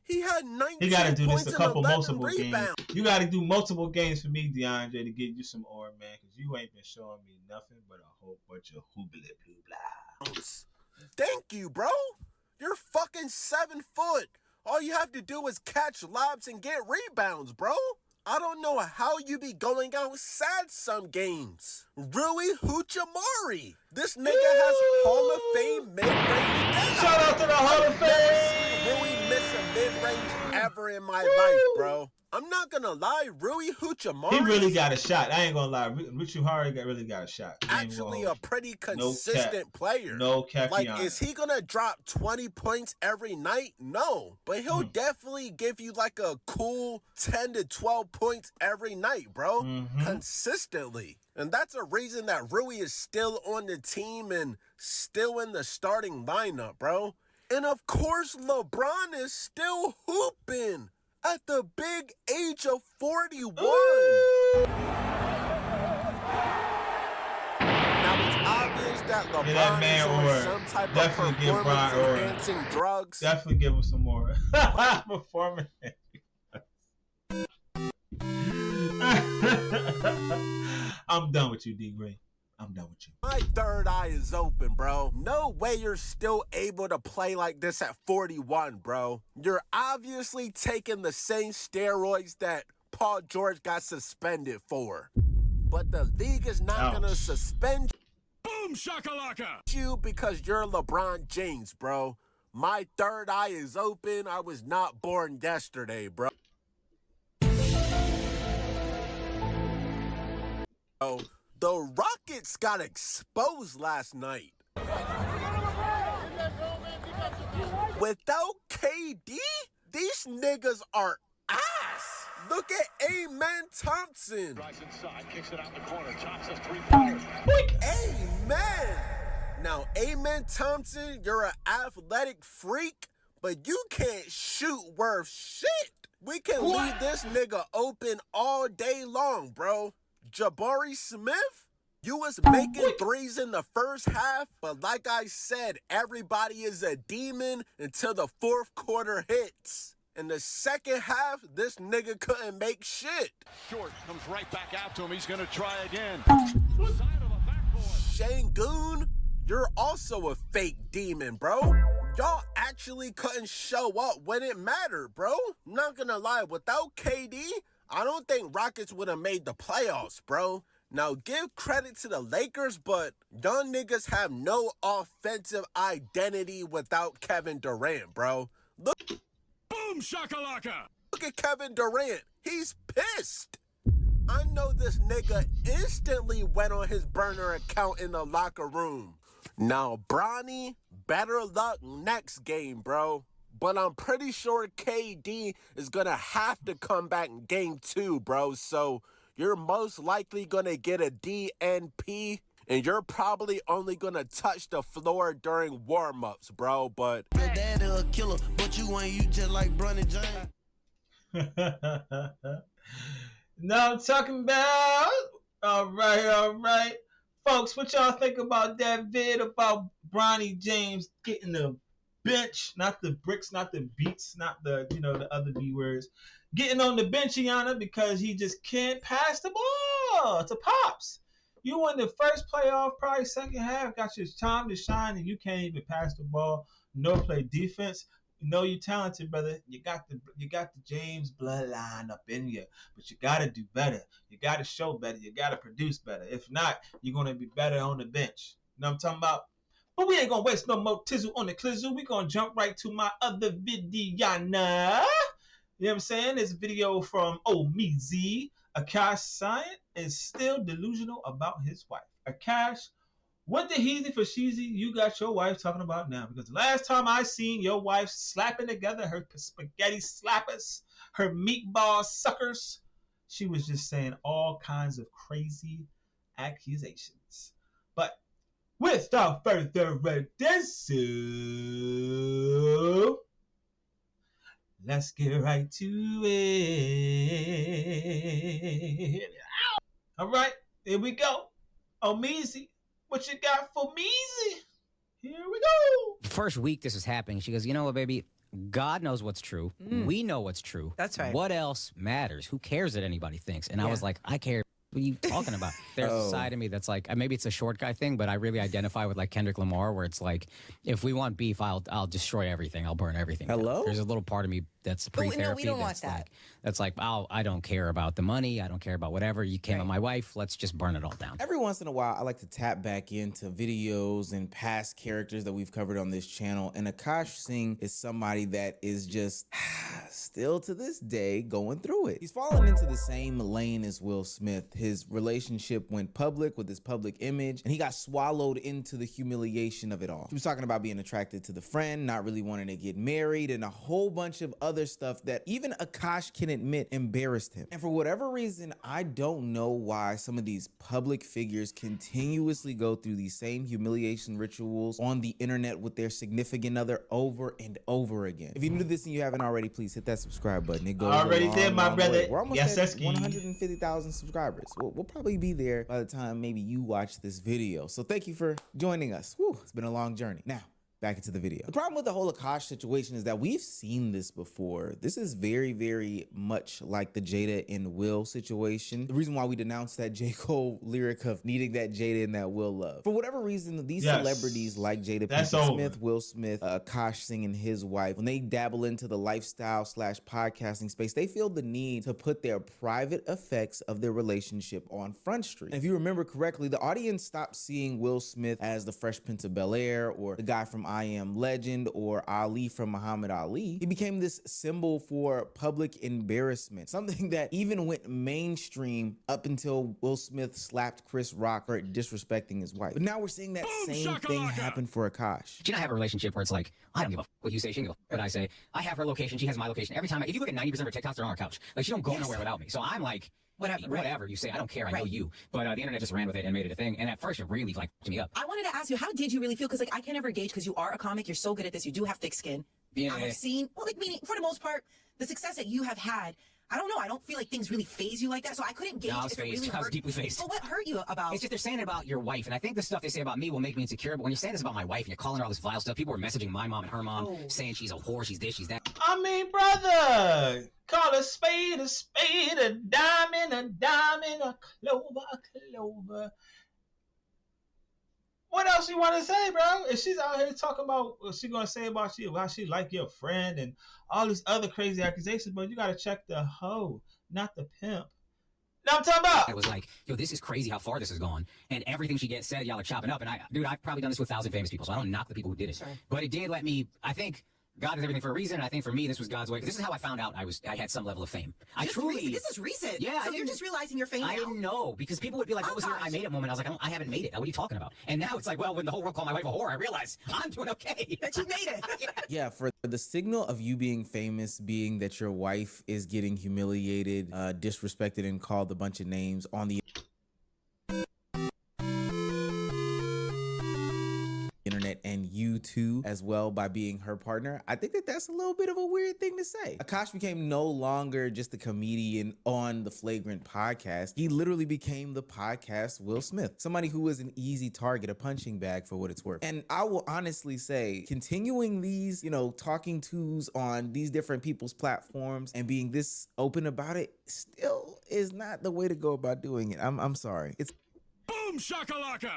He had 19 He got to do points this a couple multiple rebounds. games. You got to do multiple games for me, DeAndre, to get you some aura, man, because you ain't been showing me nothing but a whole bunch of hoobly blue blah. Thank you, bro. You're fucking 7 foot. All you have to do is catch lobs and get rebounds, bro. I don't know how you be going outside some games. Rui Hachimura. This nigga has Hall of Fame mid-range. Shout out to the Hall of Fame. Never seen Rui miss a mid-range ever in my life, bro. I'm not gonna lie, Rui Hachimura. He really got a shot. I ain't gonna lie. Hachimura really got a shot. Actually, a pretty consistent player. No cap. Like, is he gonna drop 20 points every night? No, but he'll definitely give you like a cool 10 to 12 points every night, bro. Consistently. And that's a reason that Rui is still on the team and still in the starting lineup, bro. And of course, LeBron is still hooping at the big age of 41. Now it's obvious that LeBron is on some type of performance-enhancing drugs. Definitely give him some more performance. I'm done with you, D Gray. I'm done with you. My third eye is open, bro. No way you're still able to play like this at 41, bro. You're obviously taking the same steroids that Paul George got suspended for. but the league is not gonna suspend Boom shakalaka! you because you're LeBron James, bro. My third eye is open. I was not born yesterday, bro. The Rockets got exposed last night. Without KD, these niggas are ass. Look at Amen Thompson. Kicks it out the corner. Thompson 3-pointer. Amen. Now, Amen Thompson, you're an athletic freak, but you can't shoot worth shit. We can leave this nigga open all day long, bro. Jabari Smith, you was making threes in the first half, but like I said, everybody is a demon until the fourth quarter hits. In the second half, this nigga couldn't make shit. Short comes right back out to him. He's going to try again. Şengün, you're also a fake demon, bro. Y'all actually couldn't show up when it mattered, bro. Not gonna lie, without KD, I don't think Rockets would have made the playoffs, bro. Now, give credit to the Lakers, but y'all niggas have no offensive identity without Kevin Durant, bro. Look. Boom shakalaka! Look at Kevin Durant. He's pissed. I know this nigga instantly went on his burner account in the locker room. Now, Bronny, better luck next game, bro. But I'm pretty sure KD is going to have to come back in game 2, bro. So you're most likely going to get a DNP, and you're probably only going to touch the floor during warm-ups, bro. But your dad a killer, but you ain't, you just like Bronny James. Now I'm talking about, all right. Folks, what y'all think about that vid about Bronny James getting the bench, not the bricks, not the beats, not the, the other B words, getting on the bench, Yana, because he just can't pass the ball to Pops. You won the first playoff, probably second half, got your time to shine, and you can't even pass the ball, nor play defense. You know you're talented, brother. You got the James bloodline up in you, but you gotta do better. You gotta show better. You gotta produce better. If not, you're gonna be better on the bench. You know what I'm talking about? But we ain't gonna waste no more tizzle on the clizzle. We gonna jump right to my other video. You know what I'm saying? This video from Meezy. Akaash Singh is still delusional about his wife. Akaash, what the heezy for sheezy you got your wife talking about now? Because the last time I seen your wife slapping together her spaghetti slappers, her meatball suckers, she was just saying all kinds of crazy accusations. But without further ado, let's get right to it. All right, here we go. Meezy, what you got for Meezy? Here we go. First week this is happening, she goes, you know what, baby? God knows what's true. We know what's true. That's right. What else matters? Who cares what anybody thinks? And I was like, I care. What are you talking about? There's a side of me that's like, maybe it's a short guy thing, but I really identify with like Kendrick Lamar, where it's like, if we want beef, I'll destroy everything. I'll burn everything. Hello? Down. There's a little part of me that's pre-therapy. No, we don't want that. That's like, I don't care about the money. I don't care about whatever. You came on my wife. Let's just burn it all down. Every once in a while, I like to tap back into videos and past characters that we've covered on this channel. And Akaash Singh is somebody that is just still to this day going through it. He's fallen into the same lane as Will Smith. His relationship went public with his public image, and he got swallowed into the humiliation of it all. He was talking about being attracted to the friend, not really wanting to get married, and a whole bunch of other stuff that even Akaash can admit embarrassed him. And for whatever reason, I don't know why some of these public figures continuously go through these same humiliation rituals on the internet with their significant other over and over again. If you're new to this and you haven't already, please hit that subscribe button. It goes already did, my brother. Way. We're almost yes, at 150,000 subscribers. We'll probably be there by the time maybe you watch this video. So thank you for joining us. Whew, it's been a long journey. Now, back into the video. The problem with the whole Akaash situation is that we've seen this before. This is very, very much like the Jada and Will situation. The reason why we denounced that J. Cole lyric of needing that Jada and that Will love. For whatever reason, these celebrities like Jada Pinkett Smith, Will Smith, Akaash Singh and his wife, when they dabble into the lifestyle / podcasting space, they feel the need to put their private effects of their relationship on Front Street. And if you remember correctly, the audience stopped seeing Will Smith as the Fresh Prince of Bel-Air or the guy from I Am Legend or Ali from Muhammad Ali. He became this symbol for public embarrassment, something that even went mainstream up until Will Smith slapped Chris Rock for disrespecting his wife. But now we're seeing that same thing happen for Akaash. She and I have a relationship where it's like, I don't give a what you say, she can go what I say. I have her location, she has my location. Every time, if you look at 90% of her TikToks, they're on her couch. Like, she don't go nowhere without me. So I'm like, whatever you say, I don't care, I know you. But the internet just ran with it and made it a thing. And at first, it really like me up. I wanted to ask you, how did you really feel? Because like I can never gauge, because you are a comic, you're so good at this, you do have thick skin. Yeah. I've seen, well, like meaning for the most part, the success that you have had. I don't know. I don't feel like things really phase you like that, so I couldn't gauge. No, I was phased. I was deeply phased. Well, what hurt you about? It's just they're saying it about your wife, and I think the stuff they say about me will make me insecure. But when you're saying this about my wife and you're calling her all this vile stuff, people were messaging my mom and her mom saying she's a whore, she's this, she's that. I mean, brother, call a spade, a diamond, a clover. What else you want to say, bro? If she's out here talking about what she gonna say about you, how she like your friend and all these other crazy accusations, but you gotta check the hoe, not the pimp. Now I'm talking about. I was like, yo, this is crazy how far this has gone. And everything she gets said, y'all are chopping up. And I've probably done this with 1,000 famous people, so I don't knock the people who did it. Sorry. But it did let me, I think, God does everything for a reason, and I think for me, this was God's way. This is how I found out I had some level of fame. This is recent. Yeah. So you're just realizing you're famous. I didn't know, because people would be like, what was your I made it moment? I was like, I haven't made it. What are you talking about? And now it's like, well, when the whole world called my wife a whore, I realized I'm doing okay. That you made it. Yeah, for the signal of you being famous being that your wife is getting humiliated, disrespected, and called a bunch of names on the internet, and you too as well, by being her partner, I think that that's a little bit of a weird thing to say. Akaash became no longer just a comedian on the Flagrant podcast. He literally became the podcast Will Smith, somebody who was an easy target, a punching bag for what it's worth. And I will honestly say, continuing these, talking tos on these different people's platforms and being this open about it still is not the way to go about doing it. I'm sorry. It's boom shakalaka.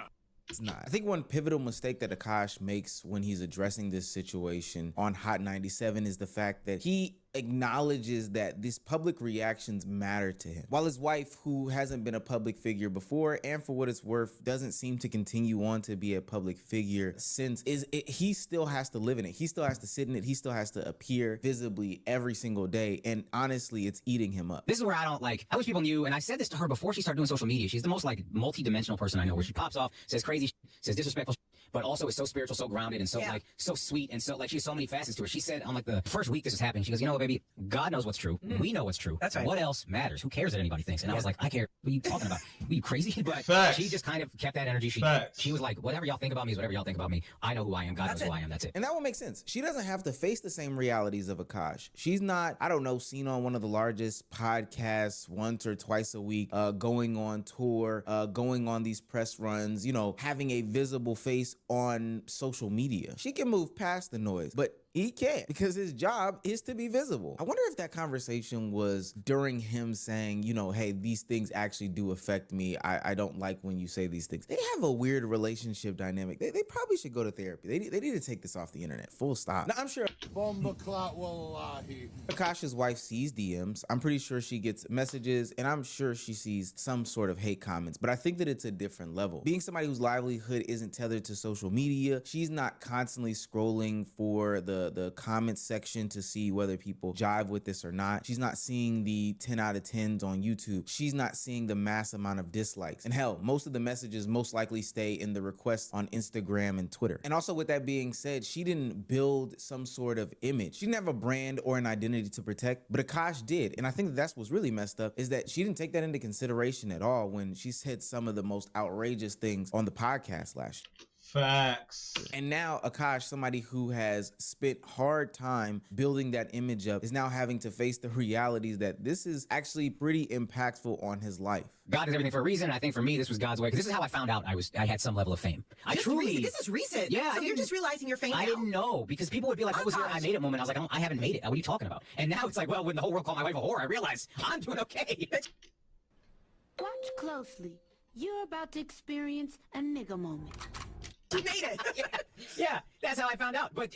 It's not. I think one pivotal mistake that Akaash makes when he's addressing this situation on Hot 97 is the fact that he acknowledges that these public reactions matter to him. While his wife, who hasn't been a public figure before, and for what it's worth, doesn't seem to continue on to be a public figure since, he still has to live in it. He still has to sit in it. He still has to appear visibly every single day. And honestly, it's eating him up. This is where I don't like, I wish people knew, and I said this to her before she started doing social media. She's the most like multi-dimensional person I know, where she pops off, says crazy, says disrespectful, but also is so spiritual, so grounded, and so like so sweet, and so like she has so many facets to her. She said on like the first week this is happening, she goes, you know what, baby, God knows what's true. We know what's true. That's right. What else matters? Who cares what anybody thinks? And I was like, I care. What are you talking about? Are you crazy? But she just kind of kept that energy. She was like, whatever y'all think about me is whatever y'all think about me. I know who I am. God knows who I am. That's it. And that would make sense. She doesn't have to face the same realities of Akaash. She's not, I don't know, seen on one of the largest podcasts once or twice a week, going on tour, going on these press runs, having a visible face on social media. She can move past the noise, but he can't, because his job is to be visible. I wonder if that conversation was during him saying, hey, these things actually do affect me. I don't like when you say these things. They have a weird relationship dynamic. They probably should go to therapy. They need to take this off the internet. Full stop. Now, I'm sure Akaash's wife sees DMs. I'm pretty sure she gets messages, and I'm sure she sees some sort of hate comments, but I think that it's a different level. Being somebody whose livelihood isn't tethered to social media, she's not constantly scrolling for the comment section to see whether people jive with this or not. She's not seeing the 10 out of 10s on YouTube. She's not seeing the mass amount of dislikes. And hell, most of the messages most likely stay in the requests on Instagram and Twitter. And also, with that being said, she didn't build some sort of image. She didn't have a brand or an identity to protect, but Akaash did. And I think that's what's really messed up, is that she didn't take that into consideration at all when she said some of the most outrageous things on the podcast last year. Facts. And now Akaash, somebody who has spent hard time building that image up, is now having to face the realities that this is actually pretty impactful on his life. God is everything for a reason. I think for me, this was God's way, because this is how I found out I had some level of fame. This is recent. Yeah. So you're just realizing you're famous. I didn't know, because people would be like, "I was here, I made it" moment. I was like, I haven't made it. What are you talking about? And now it's like, well, when the whole world called my wife a whore, I realized I'm doing okay. Watch closely. You're about to experience a nigga moment. You made it. Yeah, that's how I found out. But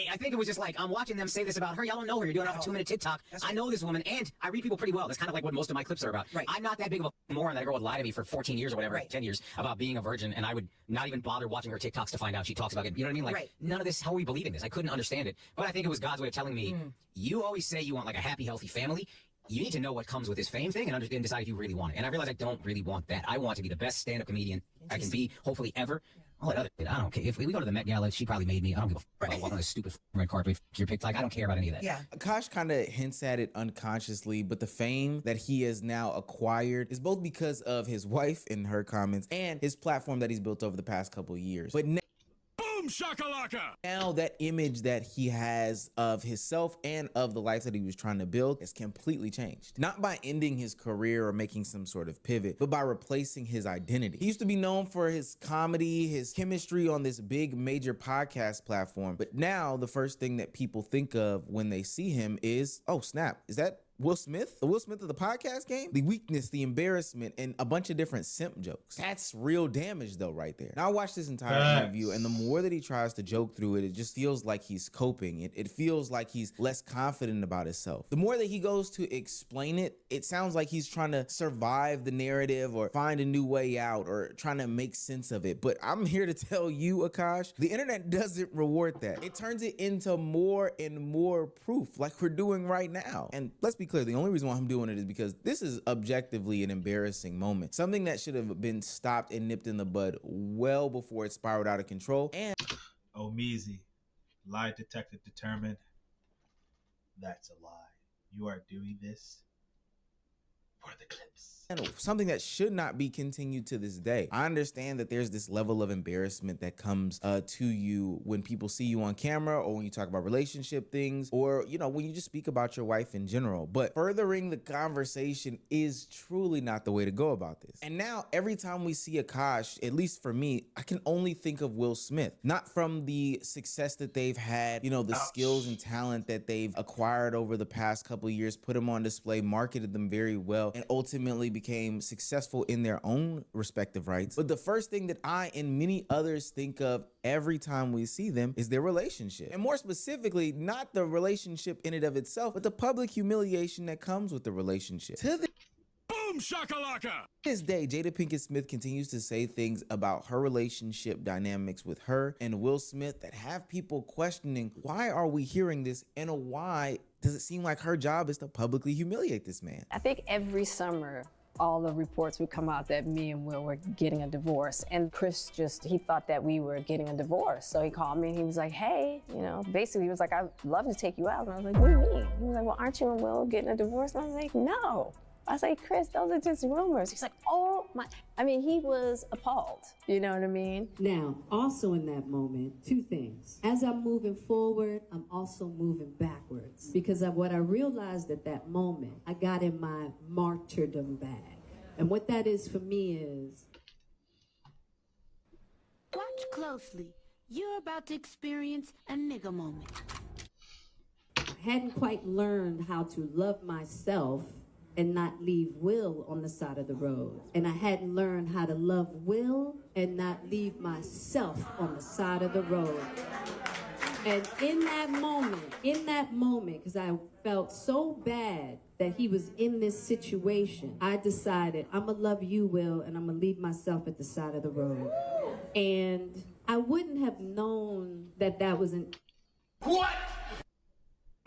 I think it was just like, I'm watching them say this about her. Y'all don't know her. You're doing it off a 2-minute TikTok. Right. I know this woman, and I read people pretty well. That's kind of like what most of my clips are about. Right. I'm not that big of a moron that a girl would lie to me for 14 years or whatever, 10 years, about being a virgin, and I would not even bother watching her TikToks to find out she talks about it. You know what I mean? Like, none of this, how are we believing this? I couldn't understand it. But I think it was God's way of telling me, you always say you want like a happy, healthy family. You need to know what comes with this fame thing and decide if you really want it. And I realized I don't really want that. I want to be the best stand-up comedian I can be, hopefully ever. All that other shit, I don't care. If we go to the Met Gala, she probably made me. I don't give a fuck about walking on this stupid red carpet with your pic. Like, I don't care about any of that. Yeah. Akaash kind of hints at it unconsciously, but the fame that he has now acquired is both because of his wife in her comments and his platform that he's built over the past couple of years. But Boom shakalaka! now that image that he has of himself and of the life that he was trying to build has completely changed. Not by ending his career or making some sort of pivot, but by replacing his identity. He used to be known for his comedy, his chemistry on this big major podcast platform. But now the first thing that people think of when they see him is, oh snap, is that Will Smith? The Will Smith of the podcast game? The weakness, the embarrassment, and a bunch of different simp jokes. That's real damage though right there. Now I watched this entire interview, and the more that he tries to joke through it, it just feels like he's coping. It feels like he's less confident about himself. The more that he goes to explain it, it sounds like he's trying to survive the narrative or find a new way out or trying to make sense of it. But I'm here to tell you, Akaash, the internet doesn't reward that. It turns it into more and more proof, like we're doing right now. And let's be clear, the only reason why I'm doing it is because this is objectively an embarrassing moment. Something that should have been stopped and nipped in the bud well before it spiraled out of control. And oh, Meezy, lie detector determined. That's a lie. You are doing this for the clips. Something that should not be continued to this day. I understand that there's this level of embarrassment that comes to you when people see you on camera, or when you talk about relationship things, or, you know, when you just speak about your wife in general. But furthering the conversation is truly not the way to go about this. And now every time we see Akaash, at least for me, I can only think of Will Smith, not from the success that they've had, you know, the skills and talent that they've acquired over the past couple of years, put them on display, marketed them very well, and ultimately became successful in their own respective rights. But the first thing that I and many others think of every time we see them is their relationship. And more specifically, not the relationship in and of itself, but the public humiliation that comes with the relationship. To Boom shakalaka! this day, Jada Pinkett Smith continues to say things about her relationship dynamics with her and Will Smith that have people questioning, why are we hearing this, and why does it seem like her job is to publicly humiliate this man? I think every summer, all the reports would come out that me and Will were getting a divorce. And Chris he thought that we were getting a divorce. So he called me and he was like, hey, you know, basically he was like, I'd love to take you out. And I was like, what do you mean? He was like, well, aren't you and Will getting a divorce? And I was like, no. I was like, Chris, those are just rumors. He's like, oh my, I mean, he was appalled. You know what I mean? Now, also in that moment, two things. As I'm moving forward, I'm also moving backwards. Because of what I realized at that moment, I got in my martyrdom bag. And what that is for me is... Watch closely. You're about to experience a nigga moment. I hadn't quite learned how to love myself and not leave Will on the side of the road. And I hadn't learned how to love Will and not leave myself on the side of the road. And in that moment, because I felt so bad that he was in this situation, I decided I'm gonna love you, Will, and I'm gonna leave myself at the side of the road. And I wouldn't have known that that was an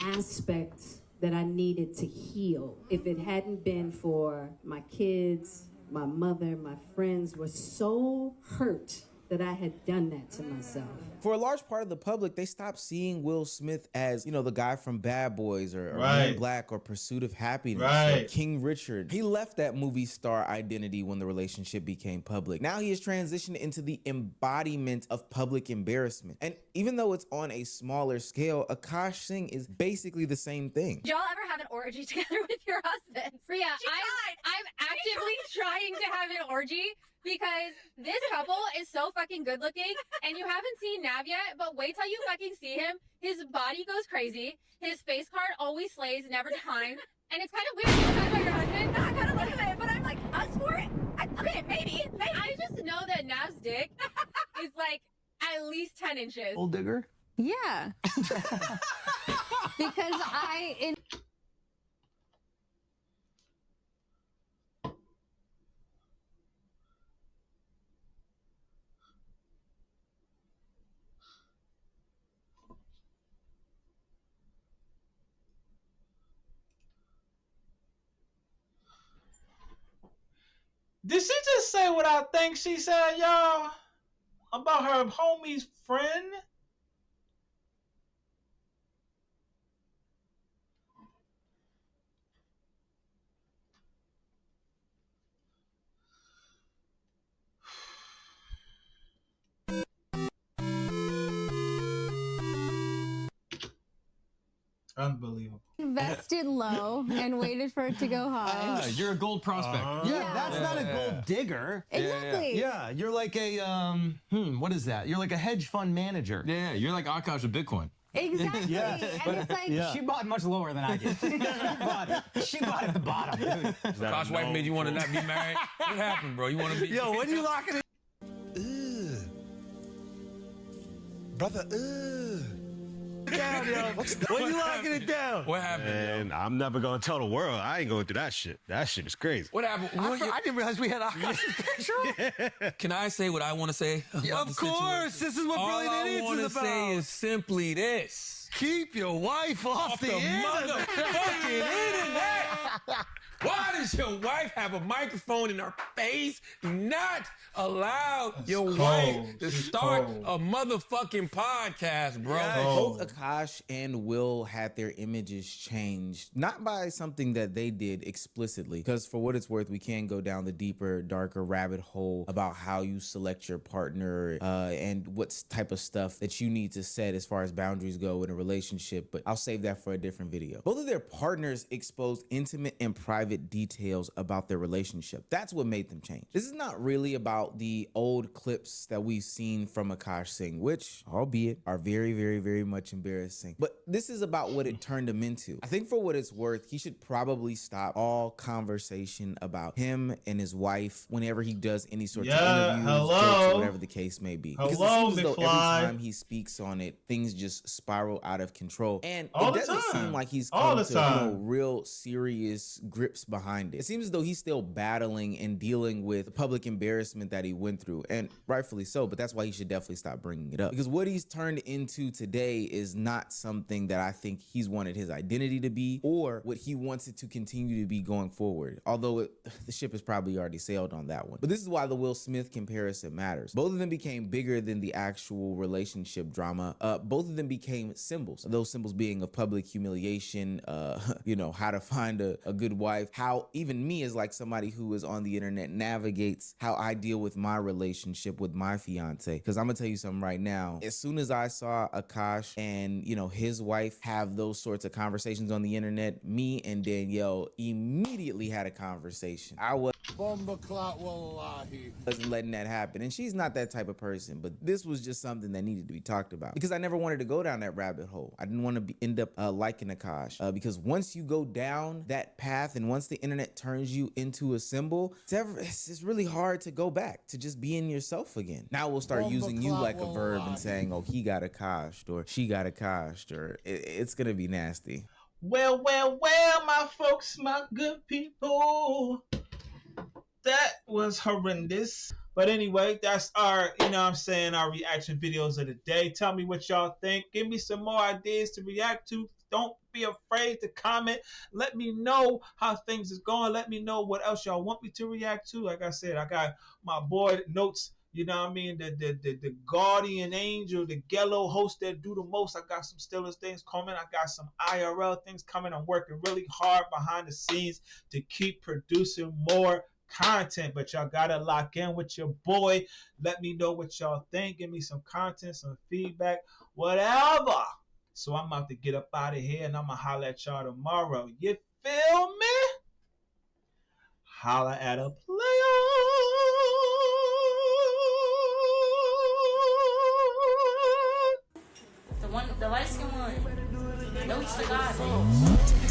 aspect that I needed to heal if it hadn't been for my kids, my mother, my friends were so hurt that I had done that to myself. For a large part of the public, they stopped seeing Will Smith as, the guy from Bad Boys or Men in Black or Pursuit of Happiness or King Richard. He left that movie star identity when the relationship became public. Now he has transitioned into the embodiment of public embarrassment. And even though it's on a smaller scale, Akaash Singh is basically the same thing. Did y'all ever have an orgy together with your husband? Priya, I'm actively trying to have an orgy because this couple is so fucking good looking, and you haven't seen Nav yet, but wait till you fucking see him. His body goes crazy. His face card always slays, never declined. And it's kind of weird to talk about your husband. I kind of look at it, but I'm like, us for it? Okay, maybe. I just know that Nav's dick is like at least 10 inches. Gold digger? Yeah. Because Did she just say what I think she said, y'all? About her homie's friend? Unbelievable. Invested low and waited for it to go high. You're a gold prospect. That's not a gold digger. Exactly. Yeah, you're like a, what is that? You're like a hedge fund manager. Yeah, you're like Akaash with Bitcoin. Exactly. And it's like, She bought much lower than I did. she bought at the bottom. Akaash wife made you want to not be married? What happened, bro? You want to be... Yo, when you locking it? Brother, down, yo. When you locking it down? What happened? And I'm never gonna tell the world. I ain't going through that shit. That shit is crazy. What happened? I didn't realize we had Akash's picture. Can I say what I want to say? Yeah, of course. This is what Brilliant Idiots is about. All I want to say is simply this. Keep your wife off the motherfucking internet. Why does your wife have a microphone in her face? Do not allow your wife to start a motherfucking podcast, bro. Both Akaash and Will had their images changed, not by something that they did explicitly, because for what it's worth, we can go down the deeper, darker rabbit hole about how you select your partner and what type of stuff that you need to set as far as boundaries go in a relationship, but I'll save that for a different video. Both of their partners exposed intimate and private details about their relationship. That's what made them change. This is not really about the old clips that we've seen from Akaash Singh, which, albeit, are very, very, very much embarrassing. But this is about what it turned him into. I think for what it's worth, he should probably stop all conversation about him and his wife whenever he does any sort of interviews, jokes, or whatever the case may be. Because it seems as though every time he speaks on it, things just spiral out of control. And it doesn't seem like he's come to real serious grips behind it. It seems as though he's still battling and dealing with the public embarrassment that he went through, and rightfully so, but that's why he should definitely stop bringing it up. Because what he's turned into today is not something that I think he's wanted his identity to be, or what he wants it to continue to be going forward. Although the ship has probably already sailed on that one. But this is why the Will Smith comparison matters. Both of them became bigger than the actual relationship drama. Both of them became symbols. Those symbols being of public humiliation, how to find a good wife, how even me as like somebody who is on the internet navigates how I deal with my relationship with my fiance. Because I'm gonna tell you something right now. As soon as I saw Akaash and his wife have those sorts of conversations on the internet, me and Danielle immediately had a conversation. I wasn't letting that happen, and she's not that type of person, but this was just something that needed to be talked about because I never wanted to go down that rabbit hole. I didn't want to end up liking Akaash because once you go down that path and once the internet turns you into a symbol, it's really hard to go back to just being yourself again. Now we'll start using you like a verb and saying, oh, he got Akaashed or she got Akaashed, or it's gonna be nasty. Well, my folks, my good people. That was horrendous. But anyway, that's our, our reaction videos of the day. Tell me what y'all think. Give me some more ideas to react to. Don't be afraid to comment. Let me know how things is going. Let me know what else y'all want me to react to. Like I said, I got my board notes You know what I mean? The guardian angel, the Gello host that do the most. I got some Steelers things coming. I got some IRL things coming. I'm working really hard behind the scenes to keep producing more content. But y'all gotta lock in with your boy. Let me know what y'all think. Give me some content, some feedback, whatever. So I'm about to get up out of here and I'm gonna holler at y'all tomorrow. You feel me? Holla at a player. The light skin one. Notes to God.